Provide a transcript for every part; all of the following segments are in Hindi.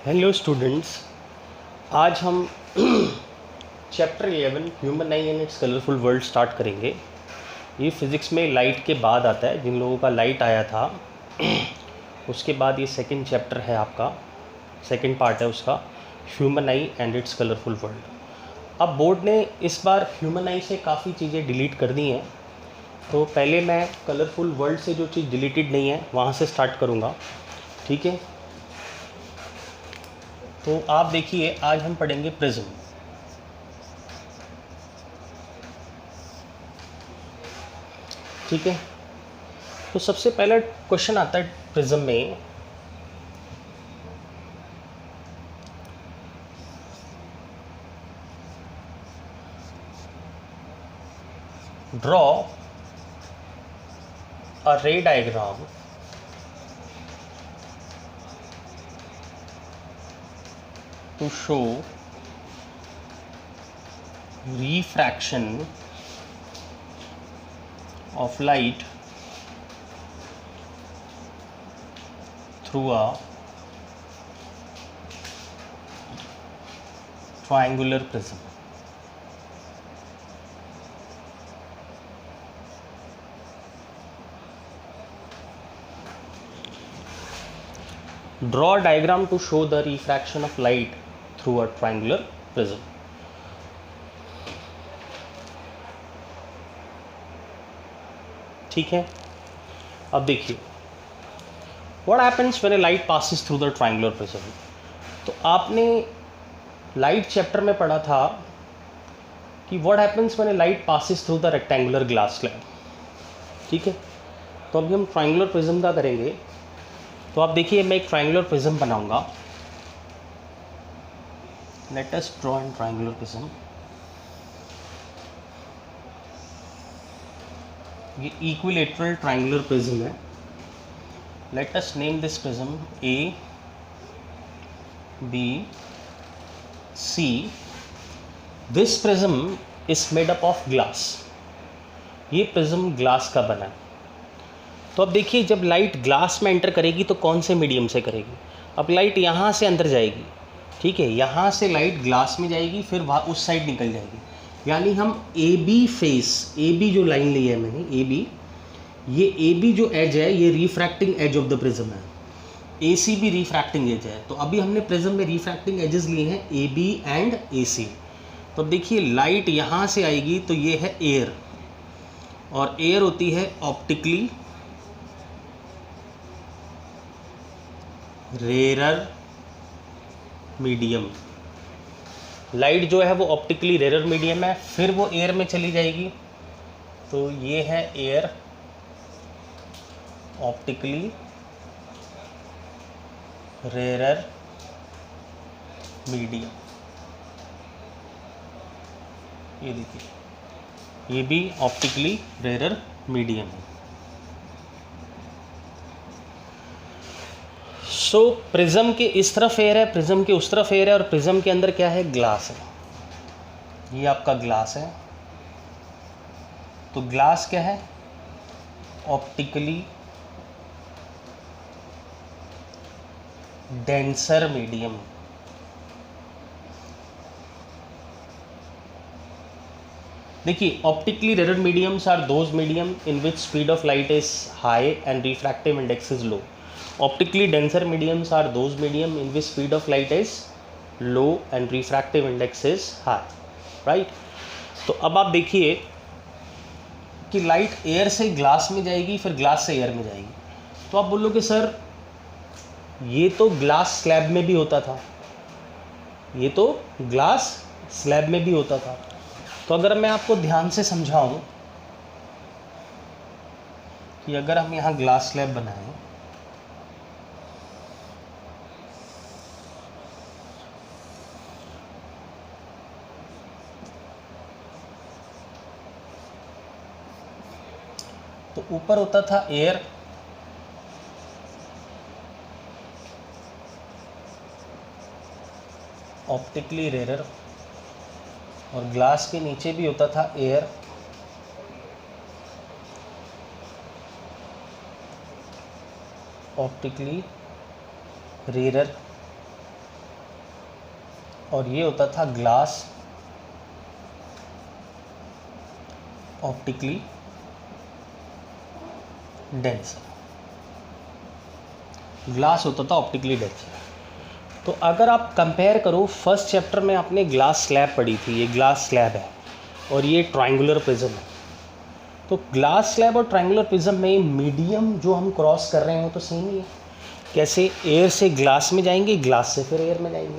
Hello students. आज हम chapter 11 human I and it's colourful world start करेंगे। ये फिज़िक्स में लाइट के बाद आता है। जिन लोगों का लाइट आया था उसके बाद ये सेकंड चैप्टर है आपका, सेकंड पार्ट है उसका, human I and it's colourful world. अब बोर्ड ने इस बार ह्यूमन आई से काफ़ी चीज़ें डिलीट कर दी हैं, तो पहले मैं कलरफुल वर्ल्ड से जो चीज़ डिलीटेड नहीं है वहाँ से स्टार्ट करूँगा, ठीक है। तो आप देखिए, आज हम पढ़ेंगे प्रिज्म। ठीक है, तो सबसे पहला क्वेश्चन आता है प्रिज्म में, ड्रॉ अ रे diagram to show refraction of light through a triangular prism। Draw a diagram to show the refraction of light through a triangular prism। ठीक है, अब देखिए, what happens when a light passes through the triangular prism। तो आपने लाइट चैप्टर में पढ़ा था कि what happens when a light passes through the rectangular glass slab। ठीक है, तो अभी हम ट्रायंगुलर प्रिज्म का करेंगे। तो आप देखिए, मैं एक ट्रायंगुलर प्रिज्म बनाऊंगा। Let us draw an triangular prism. ये इक्विलेटरल ट्रायंगुलर प्रिज्म है। Let us name this prism A B C. This prism is made up of glass. ये प्रिज्म ग्लास का बना है। तो अब देखिए, जब लाइट ग्लास में एंटर करेगी तो कौन से मीडियम से करेगी। अब लाइट यहाँ से अंदर जाएगी, ठीक है, यहाँ से लाइट ग्लास में जाएगी, फिर वहाँ उस साइड निकल जाएगी। यानी हम A B face, A B जो लाइन ली है मैंने, ए बी, ये ए बी जो एज है ये refracting edge of the prism है। ए सी भी रिफ्रैक्टिंग एज है। तो अभी हमने प्रिज्म में रिफ्रैक्टिंग एजेस लिए हैं ए बी एंड ए सी। तो अब देखिए, लाइट यहाँ से आएगी तो ये है एयर, और एयर होती है ऑप्टिकली रेरर मीडियम। लाइट जो है वो ऑप्टिकली रेरर मीडियम है, फिर वो एयर में चली जाएगी। तो ये है एयर ऑप्टिकली रेरर मीडियम। ये देखिए, ये भी ऑप्टिकली रेरर मीडियम है। सो प्रिज्म के इस तरफ एयर है, प्रिज्म के उस तरफ एयर है, और प्रिज्म के अंदर क्या है, ग्लास है। ये आपका ग्लास है। तो ग्लास क्या है, ऑप्टिकली डेंसर मीडियम। देखिए, optically rarer mediums are those medium in which speed of light is high and refractive index is low. Optically denser mediums are those medium in which speed of light is low and refractive index is high, right। तो अब आप देखिए कि लाइट एयर से ग्लास में जाएगी, फिर ग्लास से एयर में जाएगी। तो आप बोलोगे सर ये तो ग्लास स्लैब में भी होता था, ये तो ग्लास स्लैब में भी होता था। तो अगर मैं आपको ध्यान से समझाऊं कि अगर हम यहाँ ग्लास स्लैब बनाएं, तो ऊपर होता था एयर, ऑप्टिकली रेरर, और ग्लास के नीचे भी होता था एयर, ऑप्टिकली रेरर और ये होता था ग्लास ऑप्टिकली डेंसर। ग्लास होता था ऑप्टिकली डेंसर। तो अगर आप कंपेयर करो, फर्स्ट चैप्टर में आपने ग्लास स्लैब पढ़ी थी, ये ग्लास स्लैब है और ये ट्रायंगुलर प्रिज्म है। तो ग्लास स्लैब और ट्रायंगुलर प्रिज्म में मीडियम जो हम क्रॉस कर रहे हैं वो तो सेम ही है। कैसे एयर से ग्लास में जाएंगे, ग्लास से फिर एयर में जाएंगे,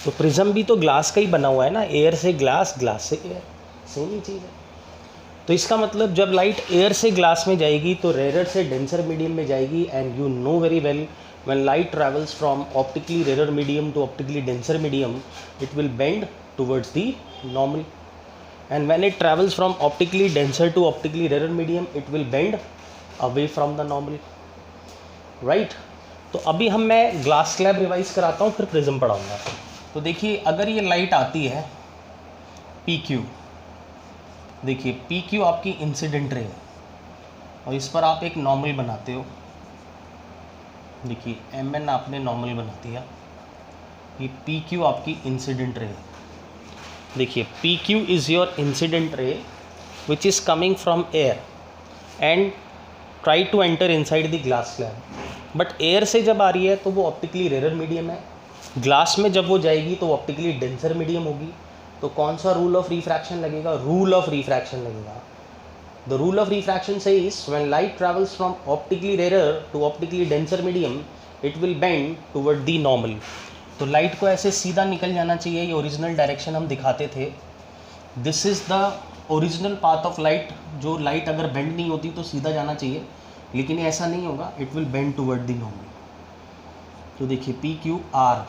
तो प्रिज्म भी तो ग्लास का ही बना हुआ है ना, एयर से ग्लास, ग्लास से एयर, सेम ही चीज़ है। तो इसका मतलब जब लाइट एयर से ग्लास में जाएगी तो रेयर से डेंसर मीडियम में जाएगी। And you know very well, when light travels from optically rarer medium to optically denser medium, it will bend towards the normal, and when it travels from optically denser to optically rarer medium, it will bend away from the normal, right? तो अभी मैं ग्लास स्लैब रिवाइज कराता हूँ, फिर प्रिज्म पढ़ाऊँगा। तो देखिए, अगर ये लाइट आती है पी क्यू, देखिए पी क्यू आपकी इंसिडेंट रे है और इस पर आप एक नॉर्मल बनाते हो। देखिए एम एन आपने नॉर्मल बना दिया, ये पी क्यू आपकी इंसिडेंट रे है। देखिए P Q is your incident ray which is coming from air and try to enter inside the glass slab. But air से जब आ रही है तो वो ऑप्टिकली रेयर मीडियम है, ग्लास में जब वो जाएगी तो ऑप्टिकली डेंसर मीडियम होगी। तो कौन सा रूल ऑफ रिफ्रैक्शन लगेगा? रूल ऑफ रिफ्रैक्शन लगेगा। The rule of refraction says when light travels from optically rarer to optically denser medium, it will bend toward the normal. तो लाइट को ऐसे सीधा निकल जाना चाहिए, ये ओरिजिनल डायरेक्शन हम दिखाते थे। This is the original path of light. जो लाइट अगर बेंड नहीं होती तो सीधा जाना चाहिए, लेकिन ऐसा नहीं होगा, it will bend toward the normal. तो देखिए पी क्यू आर,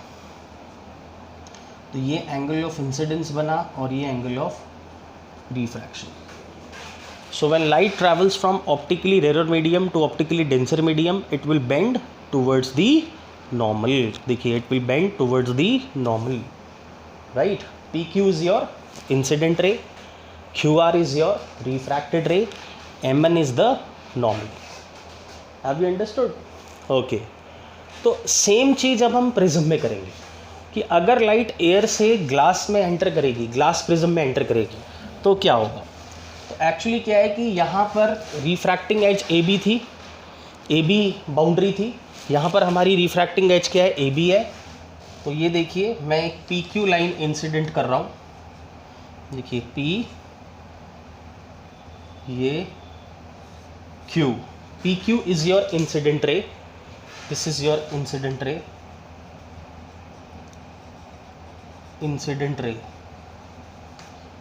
तो ये एंगल ऑफ इंसिडेंस बना और ये angle of refraction. So when light travels from optically rarer medium to optically denser medium, it will bend towards the normal. देखिए it will bend towards the normal, right? PQ is your incident ray, QR is your refracted ray, MN is the normal. Have you understood? Okay. तो सेम चीज़ अब हम प्रिज्म में करेंगे कि अगर लाइट एयर से ग्लास में एंटर करेगी, ग्लास प्रिज्म में एंटर करेगी, तो क्या होगा? तो एक्चुअली क्या है कि यहाँ पर रिफ्रैक्टिंग एज ए बी थी, ए बी बाउंड्री थी, यहाँ पर हमारी रिफ्रैक्टिंग एज क्या है? ए बी है। तो ये देखिए मैं एक पी क्यू लाइन इंसिडेंट कर रहा हूँ, देखिए पी, ये Q, P Q is your incident रे, दिस इज़ योर इंसिडेंट रे, इंसिडेंट रे,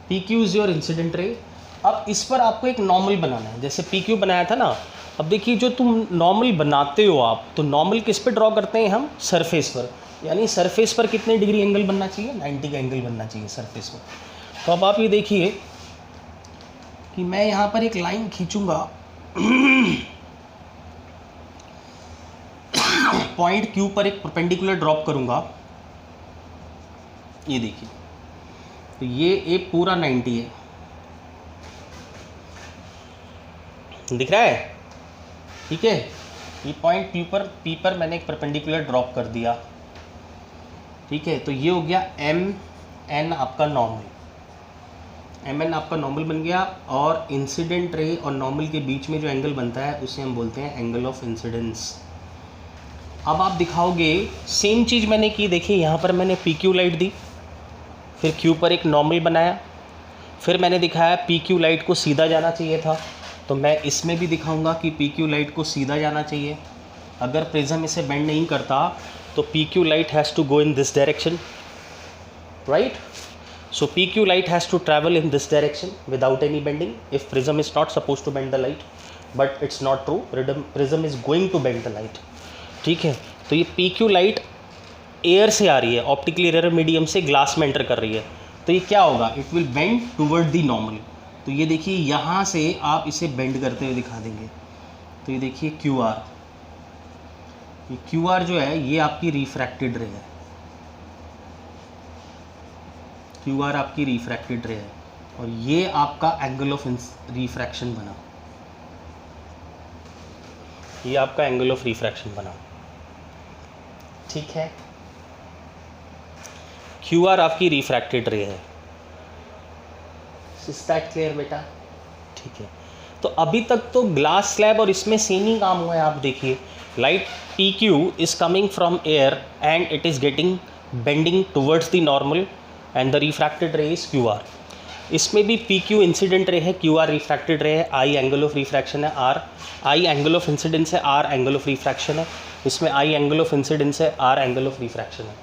P Q is your incident रे। अब इस पर आपको एक नॉर्मल बनाना है, जैसे पी क्यू बनाया था ना। अब देखिए जो तुम नॉर्मल बनाते हो आप, तो नॉर्मल किस पे ड्रॉ करते हैं हम? सरफेस पर। यानी सरफेस पर कितने डिग्री एंगल बनना चाहिए? 90 का एंगल बनना चाहिए सरफेस पर। तो अब आप ये देखिए कि मैं यहाँ पर एक लाइन खींचूंगा पॉइंट क्यू पर एक परपेंडिकुलर ड्रॉप करूँगा, ये देखिए, तो ये एक पूरा 90 है, दिख रहा है? ठीक है, ये पॉइंट पी पर मैंने एक परपेंडिकुलर ड्रॉप कर दिया, ठीक है। तो ये हो गया एम एन आपका नॉर्मल, एम एन आपका नॉर्मल बन गया। और इंसिडेंट रे और नॉर्मल के बीच में जो एंगल बनता है उसे हम बोलते हैं एंगल ऑफ इंसिडेंस। अब आप दिखाओगे सेम चीज़ मैंने की, देखिए यहाँ पर मैंने पी क्यू लाइट दी, फिर क्यू पर एक नॉर्मल बनाया, फिर मैंने दिखाया पी क्यू लाइट को सीधा जाना चाहिए था, तो मैं इसमें भी दिखाऊंगा कि पी क्यू लाइट को सीधा जाना चाहिए। अगर प्रिज्म इसे बेंड नहीं करता तो P Q light has to go in this direction, right? So P Q light has to travel in this direction without any bending if prism is not suppose to bend the light, but it's not true, prism is going to bend the light, ठीक है। तो ये पी क्यू लाइट एयर से आ रही है, ऑप्टिकली रेयर मीडियम से ग्लास में एंटर कर रही है, तो ये क्या होगा? It will bend toward the normal. तो ये देखिए यहाँ से आप इसे बेंड करते हुए दिखा देंगे, तो ये देखिए क्यू आर, ये क्यू आर जो है ये आपकी रिफ्रैक्टेड रे है, क्यू आर आपकी रिफ्रैक्टेड रे है, और ये आपका एंगल ऑफ रिफ्रैक्शन बना, ये आपका एंगल ऑफ रिफ्रैक्शन बना, ठीक है। क्यू आर आपकी रिफ्रैक्टेड रे है। इज दैट क्लियर बेटा? ठीक है, तो अभी तक तो ग्लास स्लैब और इसमें सेम ही काम हुआ है। आप देखिए, light P Q is coming from air and it is getting bending towards the normal and the refracted रे इज क्यू आर। इसमें भी पी क्यू इंसिडेंट रे है, क्यू आर रिफ्रैक्टेड रे है, आई एंगल ऑफ रिफ्रैक्शन है R, I angle of incidence है, आर एंगल ऑफ रिफ्रैक्शन है। इसमें आई एंगल ऑफ इंसिडेंस है, आर एंगल ऑफ रिफ्रैक्शन है।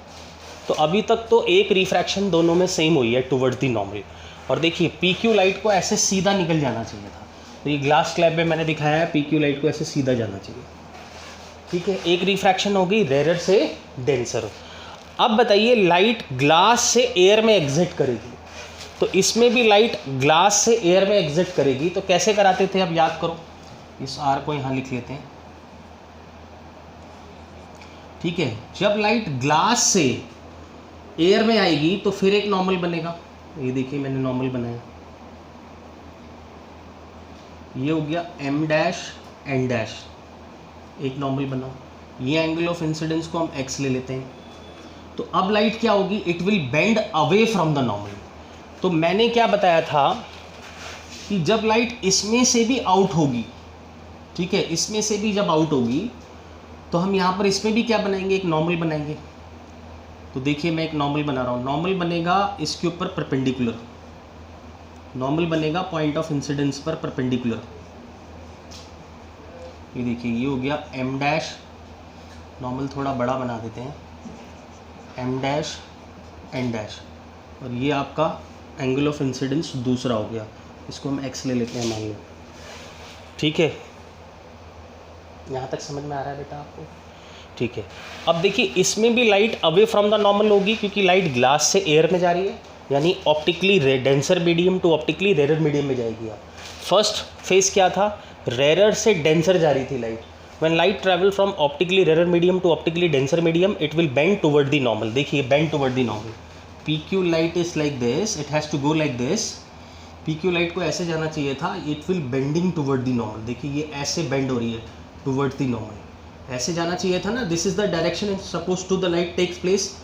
तो अभी तक तो एक रिफ्रैक्शन दोनों में सेम हुई है टुवर्ड्स द नॉर्मल। और देखिए पी क्यू लाइट को ऐसे सीधा निकल जाना चाहिए था, तो ये ग्लास स्लैब में मैंने दिखाया है पी क्यू लाइट को ऐसे सीधा जाना चाहिए। ठीक है, एक रिफ्रैक्शन होगी रेयर से डेंसर। अब बताइए लाइट ग्लास से एयर में एग्जिट करेगी, तो इसमें भी लाइट ग्लास से एयर में एग्जिट करेगी, तो कैसे कराते थे अब याद करो। इस आर को यहाँ लिख लेते हैं। ठीक है, जब लाइट ग्लास से एयर में आएगी तो फिर एक नॉर्मल बनेगा। ये देखिए मैंने नॉर्मल बनाया, ये हो गया एम डैश एन डैश, एक नॉर्मल बना। ये एंगल ऑफ इंसिडेंस को हम एक्स ले लेते हैं। तो अब लाइट क्या होगी, it will bend away from the normal. तो मैंने क्या बताया था कि जब लाइट इसमें से भी आउट होगी, ठीक है, इसमें से भी जब आउट होगी तो हम यहाँ पर इसमें भी क्या बनाएंगे, एक नॉर्मल बनाएंगे। तो देखिए मैं एक नॉर्मल बना रहा हूँ, नॉर्मल बनेगा इसके ऊपर परपेंडिकुलर, नॉर्मल बनेगा पॉइंट ऑफ इंसिडेंस पर परपेंडिकुलर। ये देखिए ये हो गया एम डैश, नॉर्मल थोड़ा बड़ा बना देते हैं, एम डैश एन डैश, और ये आपका एंगल ऑफ इंसिडेंस दूसरा हो गया, इसको हम एक्स ले लेते हैं मान लो। ठीक है, यहाँ तक समझ में आ रहा है बेटा आपको? ठीक है, अब देखिए इसमें भी light away from the normal होगी क्योंकि लाइट ग्लास से एयर में जा रही है, यानी optically denser medium to optically rare medium में जाएगी। आप फर्स्ट फेज क्या था, रेयर से डेंसर जा रही थी light. When light travel from optically rare medium to optically denser medium it will bend toward the normal. देखिए bend toward the normal. P Q light is like this, it has to go like this. P Q light को ऐसे जाना चाहिए था, it will bending toward the normal. देखिए ये ऐसे बेंड हो रही है टुवर्ड द नॉर्मल, ऐसे जाना चाहिए था ना। This is the direction suppose to the light takes place.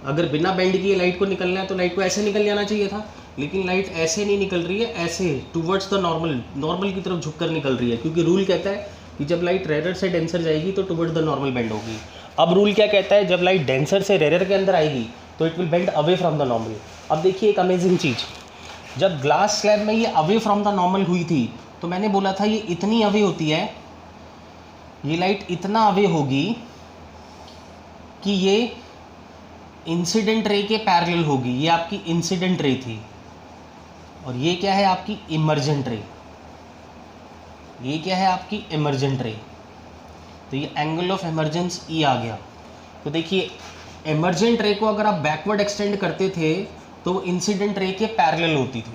अगर बिना बेंड किए लाइट को निकलना है तो लाइट को ऐसे निकल जाना चाहिए था, लेकिन लाइट ऐसे नहीं निकल रही है, ऐसे टुवर्ड्स द नॉर्मल, नॉर्मल की तरफ झुककर निकल रही है, क्योंकि रूल कहता है कि जब लाइट रेयर से डेंसर जाएगी तो टुवर्ड्स द नॉर्मल बेंड होगी। अब रूल क्या कहता है, जब लाइट डेंसर से रेयर के अंदर आएगी तो it will bend away from the normal. अब देखिए एक अमेजिंग चीज़, जब ग्लास स्लैब में ये अवे फ्रॉम द नॉर्मल हुई थी तो मैंने बोला था ये इतनी अवे होती है, ये लाइट इतना अवे होगी कि ये इंसिडेंट रे के पैरेलल होगी। ये आपकी इंसिडेंट रे थी और ये क्या है आपकी इमर्जेंट रे, ये क्या है आपकी इमर्जेंट रे। तो ये एंगल ऑफ इमर्जेंस ई आ गया। तो देखिए इमर्जेंट रे को अगर आप बैकवर्ड एक्सटेंड करते थे तो वो इंसिडेंट रे के पैरेलल होती थी।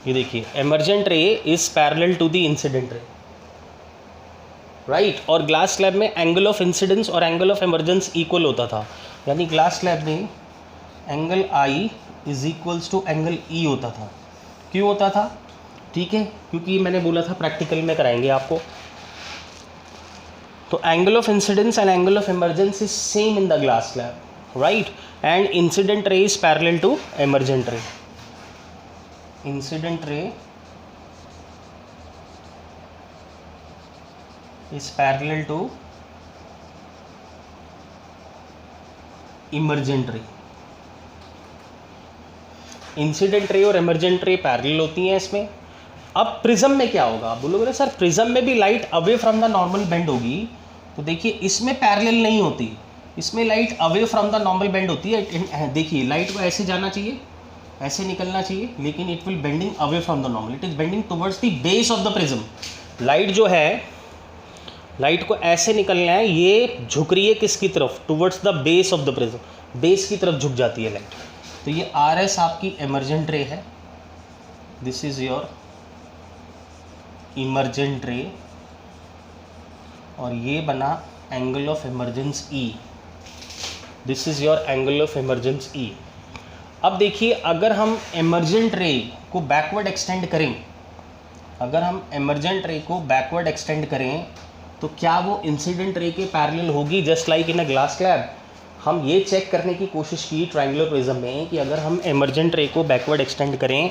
ये देखिए emergent ray is parallel to the incident ray, right. और ग्लास स्लैब में एंगल ऑफ इंसिडेंस और एंगल ऑफ इमर्जेंस इक्वल होता था, यानी ग्लास स्लैब में angle I is equals to angle E होता था। क्यों होता था, ठीक है, क्योंकि मैंने बोला था प्रैक्टिकल में कराएंगे आपको। तो angle of incidence and angle of emergence is same in the glass slab, right, and incident ray is parallel to emergent ray. इंसिडेंट रे is parallel to emergent ray। Incident ray और इमर्जेंट रे पैरेलल होती हैं इसमें। अब प्रिज्म में क्या होगा, आप बोलोगे ना सर प्रिज्म में भी light away from the normal bend होगी। तो देखिए इसमें पैरेलल नहीं होती, इसमें light away from the normal bend होती है। देखिए लाइट को ऐसे जाना चाहिए, ऐसे निकलना चाहिए, लेकिन it will bending away from the normal, it is bending towards the base of the prism. Light जो है, लाइट को ऐसे निकलना है, ये झुक रही है किसकी तरफ, towards the base of the prism, base की तरफ झुक जाती है लाइट। तो ये आर एस आपकी इमर्जेंट रे है, दिस इज योर इमर्जेंट रे, और ये बना angle of emergence E, this is your angle of emergence E. अब देखिए अगर हम इमर्जेंट रे को बैकवर्ड एक्सटेंड करें, अगर हम इमर्जेंट रे को बैकवर्ड एक्सटेंड करें तो क्या वो इंसिडेंट रे के पैरेलल होगी, just like in a glass slab? हम ये चेक करने की कोशिश की ट्रायंगुलर प्रिज्म में कि अगर हम एमर्जेंट रे को बैकवर्ड एक्सटेंड करें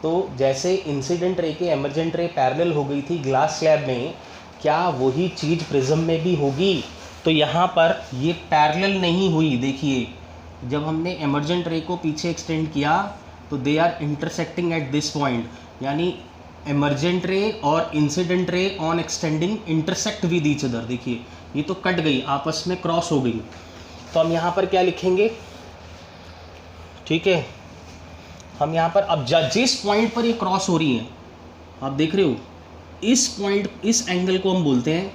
तो जैसे इंसिडेंट रे के एमर्जेंट रे पैरेलल हो गई थी ग्लास स्लैब में, क्या वही चीज़ प्रिज्म में भी होगी? तो यहाँ पर ये पैरेलल नहीं हुई। देखिए जब हमने एमर्जेंट रे को पीछे एक्सटेंड किया तो they are intersecting at this point, यानी एमर्जेंट रे और incident ray on extending intersect with each other. देखिए ये तो कट गई, आपस में क्रॉस हो गई। तो हम यहाँ पर क्या लिखेंगे? ठीक है, हम यहाँ पर अब जिस पॉइंट पर ये क्रॉस हो रही हैं, आप देख रहे हो, इस पॉइंट, इस एंगल को हम बोलते हैं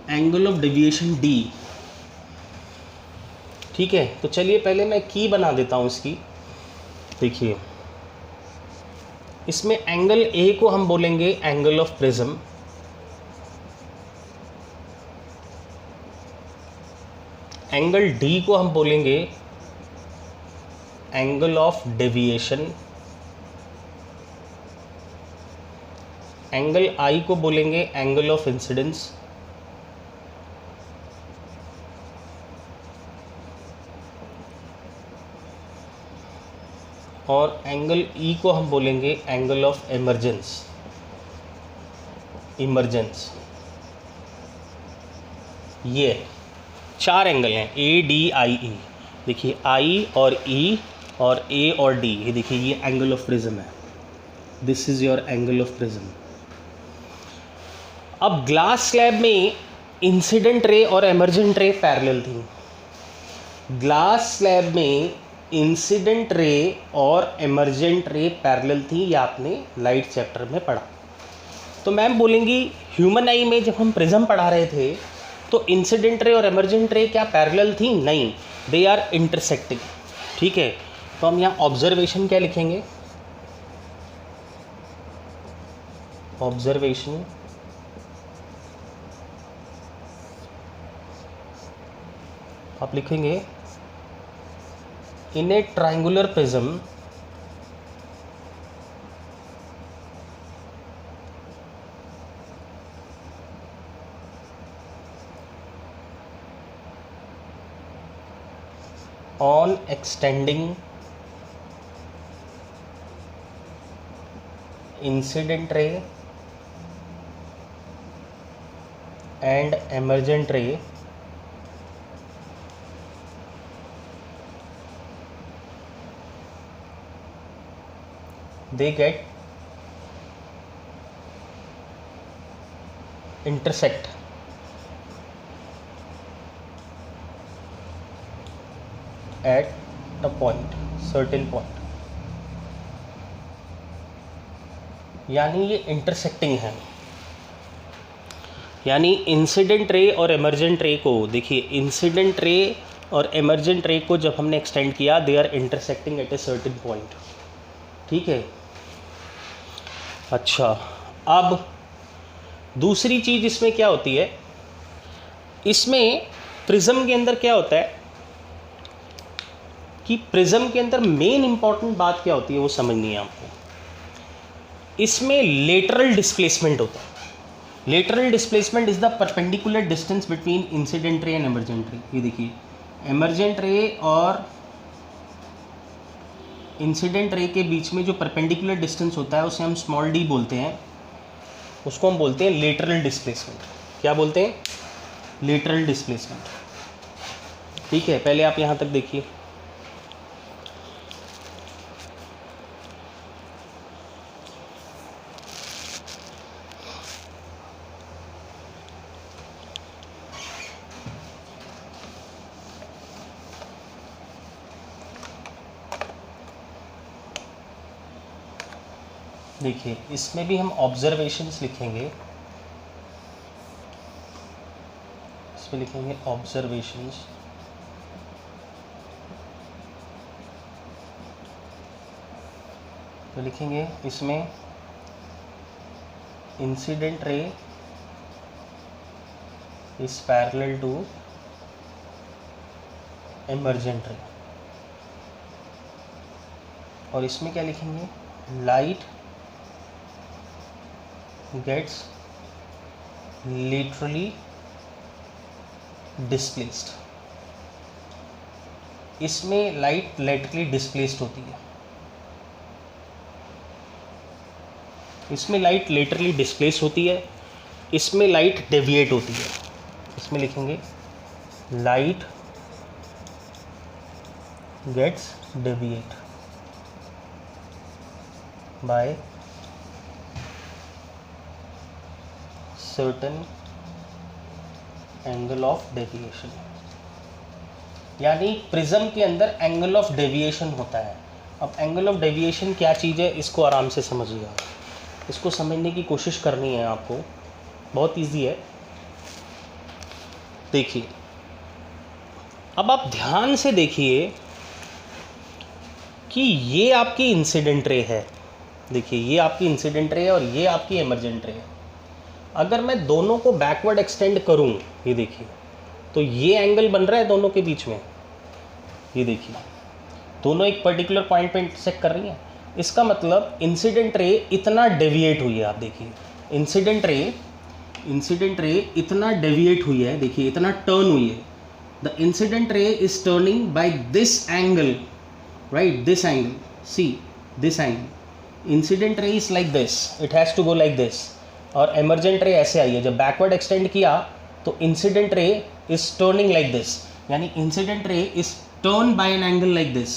एंगल ऑफ डेविएशन डी। ठीक है, तो चलिए पहले मैं की बना देता हूँ इसकी। देखिए इसमें एंगल ए को हम बोलेंगे angle of prism, angle D को हम बोलेंगे एंगल ऑफ डेविएशन, एंगल आई को बोलेंगे एंगल ऑफ इंसिडेंस, और एंगल ई को हम बोलेंगे एंगल ऑफ इमर्जेंस। ये 4 एंगल हैं ए डी आई ई। देखिए आई और ई और ए और डी, ये देखिए ये एंगल ऑफ प्रिज्म है। This is your angle of prism. अब ग्लास स्लैब में इंसिडेंट रे और एमर्जेंट रे पैरेलल थी। ग्लास स्लैब में इंसिडेंट रे और एमर्जेंट रे पैरेलल थी, ये आपने लाइट चैप्टर में पढ़ा। तो मैम बोलेंगी ह्यूमन आई में जब हम प्रिज्म पढ़ा रहे थे तो इंसिडेंट रे और एमर्जेंट रे क्या पैरेलल थी? नहीं, दे आर इंटरसेक्टिंग। ठीक है, तो हम यहाँ ऑब्जर्वेशन क्या लिखेंगे? ऑब्जर्वेशन आप लिखेंगे in a triangular prism on extending incident ray and emergent ray, they get intersect at a point, certain point, यानी ये इंटरसेक्टिंग है। यानी इंसिडेंट रे और एमर्जेंट रे को, देखिए इंसिडेंट रे और एमर्जेंट रे को जब हमने एक्सटेंड किया, they are intersecting at a certain point. ठीक है, अच्छा अब दूसरी चीज़ इसमें क्या होती है, इसमें प्रिज्म के अंदर क्या होता है कि प्रिज्म के अंदर मेन इंपॉर्टेंट बात क्या होती है वो समझनी है आपको। इसमें लेटरल डिस्प्लेसमेंट होता है। Lateral displacement is the perpendicular distance between incident ray and emergent रे। ये देखिए एमर्जेंट रे और इंसिडेंट रे के बीच में जो परपेंडिकुलर डिस्टेंस होता है उसे हम स्मॉल डी बोलते हैं, उसको हम बोलते हैं लेटरल डिस्प्लेसमेंट। क्या बोलते हैं? Lateral displacement. ठीक है, पहले आप यहाँ तक देखिए। देखिए इसमें भी हम ऑब्जर्वेशंस लिखेंगे, इसमें लिखेंगे ऑब्जर्वेशंस। तो लिखेंगे इसमें incident ray is parallel to emergent ray, और इसमें क्या लिखेंगे? Light gets laterally displaced। इसमें लाइट लेटरली डिस्प्लेस्ड होती है, इसमें लाइट लेटरली डिस्प्लेस होती है, इसमें लाइट डेविएट होती है। इसमें लिखेंगे light gets deviate by certain angle of deviation, यानी प्रिज्म के अंदर एंगल ऑफ डेविएशन होता है। अब एंगल ऑफ डेविएशन क्या चीज़ है, इसको आराम से समझिएगा, इसको समझने की कोशिश करनी है आपको, बहुत इजी है। देखिए, अब आप ध्यान से देखिए कि ये आपकी इंसिडेंट रे है, देखिए ये आपकी इंसिडेंट रे है और ये आपकी एमर्जेंट रे है। अगर मैं दोनों को बैकवर्ड एक्सटेंड करूं, ये देखिए, तो ये एंगल बन रहा है दोनों के बीच में, ये देखिए दोनों एक पर्टिकुलर पॉइंट पे इंटरसेक्ट कर रही हैं। इसका मतलब इंसिडेंट रे इतना डेविएट हुई है, आप देखिए इंसिडेंट रे इतना डेविएट हुई है, देखिए इतना टर्न हुई है। The incident ray is turning by this angle, right, this angle, see this angle. Incident ray is like this, it has to go like this, और एमर्जेंट रे ऐसे आई है। जब बैकवर्ड एक्सटेंड किया तो incident ray is turning like this, यानी incident ray is turn by an angle like this.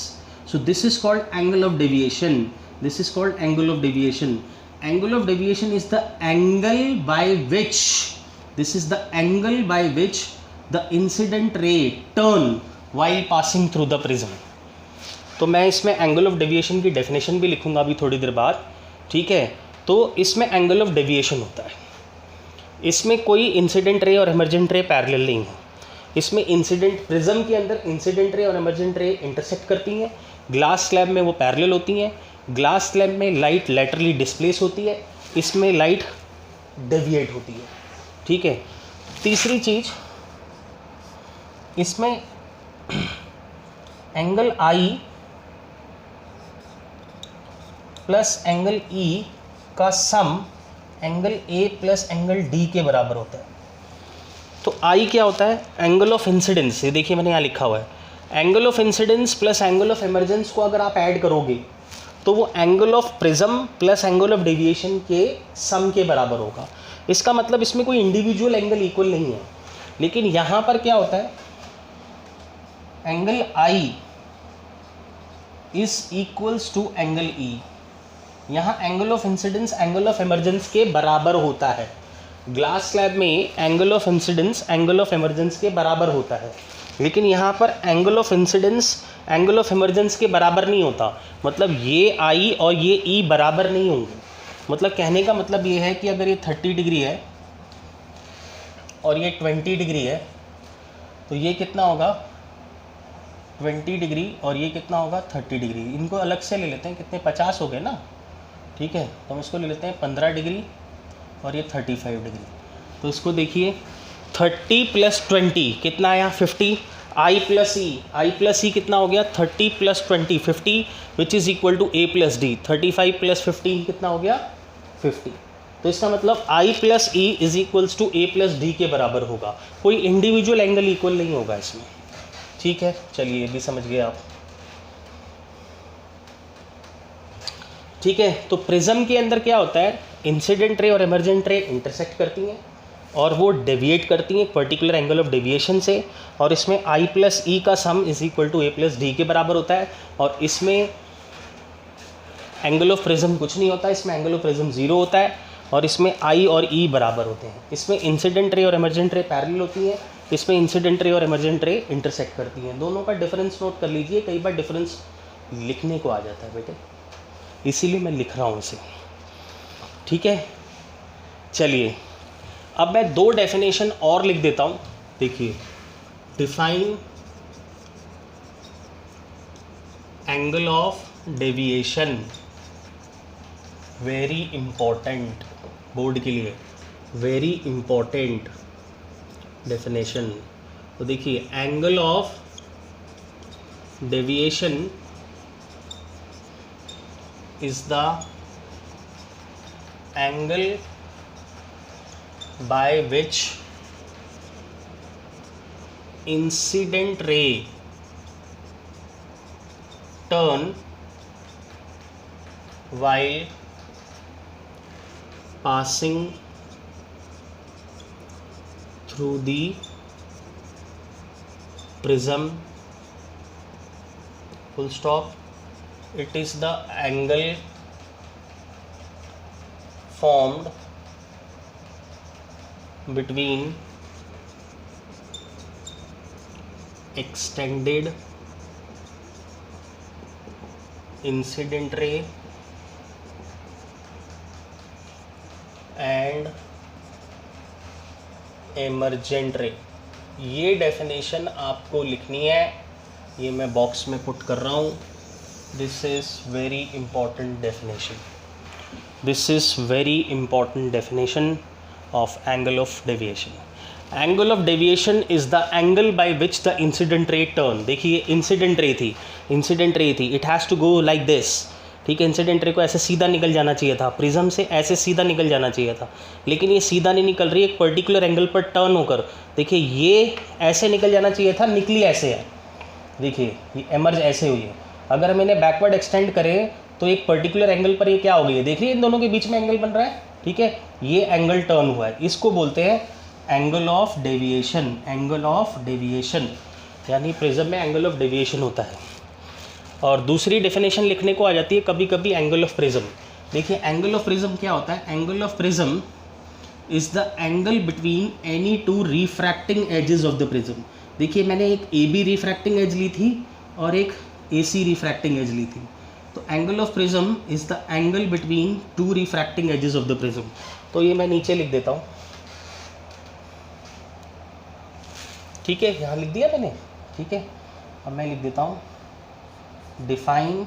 So this is called angle of deviation, this is called angle of deviation. Angle of deviation is the angle by which, this is the angle by which the incident ray turn while passing through the prism. तो मैं इसमें एंगल ऑफ डेविएशन की डेफिनेशन भी लिखूंगा अभी थोड़ी देर बाद, ठीक है। तो इसमें एंगल ऑफ डेविएशन होता है, इसमें कोई इंसिडेंट रे और एमर्जेंट रे पैरेलल नहीं है। इसमें इंसिडेंट प्रिज्म के अंदर इंसिडेंट रे और एमर्जेंट रे इंटरसेक्ट करती हैं, ग्लास स्लैब में वो पैरेलल होती हैं। ग्लास स्लैब में लाइट लेटरली डिस्प्लेस होती है, इसमें लाइट डेविएट होती है, ठीक है। तीसरी चीज़, इसमें angle I plus angle E का sum angle A plus angle D के बराबर होता है। तो आई क्या होता है, एंगल ऑफ इंसिडेंस, ये देखिए मैंने यहाँ लिखा हुआ है, angle of incidence plus angle of emergence को अगर आप ऐड करोगे तो वो angle of prism plus angle of deviation के सम के बराबर होगा। इसका मतलब इसमें कोई इंडिविजुअल एंगल इक्वल नहीं है, लेकिन यहाँ पर क्या होता है, angle I is equals to angle E. यहाँ angle of incidence angle of emergence के बराबर होता है। ग्लास स्लैब में angle of incidence angle of emergence के बराबर होता है, लेकिन यहाँ पर angle of incidence angle of emergence के बराबर नहीं होता। मतलब ये आई और ये ई बराबर नहीं होंगे। मतलब कहने का मतलब ये है कि अगर ये 30 डिग्री है और ये 20 डिग्री है, तो ये कितना होगा 20 डिग्री और ये कितना होगा 30 डिग्री। इनको अलग से ले लेते हैं, कितने 50 हो गए ना, ठीक है। तो हम इसको ले लेते हैं 15 डिग्री और ये 35 डिग्री। तो इसको देखिए 30 प्लस 20 कितना आया 50, आई प्लस ई कितना हो गया 30 plus 20 50, which is equal to A plus D. 35 plus 50 कितना हो गया 50। तो इसका मतलब I plus E is equals to A plus D के बराबर होगा। कोई इंडिविजुअल एंगल इक्वल नहीं होगा इसमें, ठीक है। चलिए ये भी समझ गए आप, ठीक है। तो प्रिज्म के अंदर क्या होता है, इंसिडेंट रे और एमर्जेंट रे इंटरसेक्ट करती हैं और वो डेविएट करती हैं एक पर्टिकुलर एंगल ऑफ डेविएशन से, और इसमें आई प्लस ई का sum is equal to A plus D के बराबर होता है। और इसमें एंगल ऑफ प्रिज्म कुछ नहीं होता, इसमें एंगल ऑफ प्रिज्म 0 होता है, और इसमें आई और ई बराबर होते हैं। इसमें इंसिडेंट रे और एमर्जेंट रे पैरेलल होती हैं, इसमें इंसिडेंट रे और एमर्जेंट रे इंटरसेक्ट करती हैं। दोनों का डिफरेंस नोट कर लीजिए, कई बार डिफरेंस लिखने को आ जाता है बेटे, इसीलिए मैं लिख रहा हूँ इसे, ठीक है। चलिए अब मैं 2 डेफिनेशन और लिख देता हूँ, देखिए define angle of deviation, very important, board के लिए वेरी इंपॉर्टेंट डेफिनेशन। तो देखिए angle of deviation is the angle by which incident ray turn while passing through the prism, full stop. It is the angle formed between extended incident ray and emergent ray. ये डेफिनेशन आपको लिखनी है, ये मैं बॉक्स में पुट कर रहा हूँ. This is very important definition. This is very important definition of angle of deviation. Angle of deviation is the angle by which the incident ray turn. देखिए इंसिडेंट रे थी, it has to go like this. ठीक है, इंसिडेंट रे को ऐसे सीधा निकल जाना चाहिए था, प्रिज्म से ऐसे सीधा निकल जाना चाहिए था, लेकिन ये सीधा नहीं निकल रही, एक पर्टिकुलर एंगल पर टर्न होकर. देखिए ये ऐसे निकल जाना चाहिए था, निकली ऐसे है. देखिए ये एमर्ज ऐसे हुई है. अगर हम इन्हें बैकवर्ड एक्सटेंड करें तो एक पर्टिकुलर एंगल पर ये क्या हो गई है, देख रही है इन दोनों के बीच में एंगल बन रहा है. ठीक है, ये एंगल टर्न हुआ है, इसको बोलते हैं angle of deviation. Angle of deviation यानी प्रिज्म में एंगल ऑफ डेविएशन होता है. और दूसरी डेफिनेशन लिखने को आ जाती है कभी कभी एंगल ऑफ प्रिज्म. देखिए एंगल ऑफ प्रिज्म क्या होता है. Angle of prism is the angle between any two refracting edges of the prism. देखिए मैंने एक ए बी रिफ्रैक्टिंग एज ली थी और एक ए सी रिफ्रैक्टिंग एज ली थी. तो angle of prism is the angle between two refracting edges of the prism. तो ये मैं नीचे लिख देता हूँ. ठीक है, यहाँ लिख दिया मैंने. ठीक है, अब मैं लिख देता हूँ डिफाइन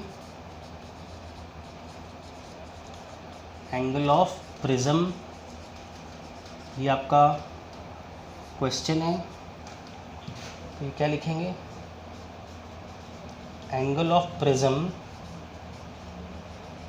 एंगल ऑफ प्रिज्म. ये आपका क्वेश्चन है. ये क्या लिखेंगे, एंगल ऑफ प्रिज्म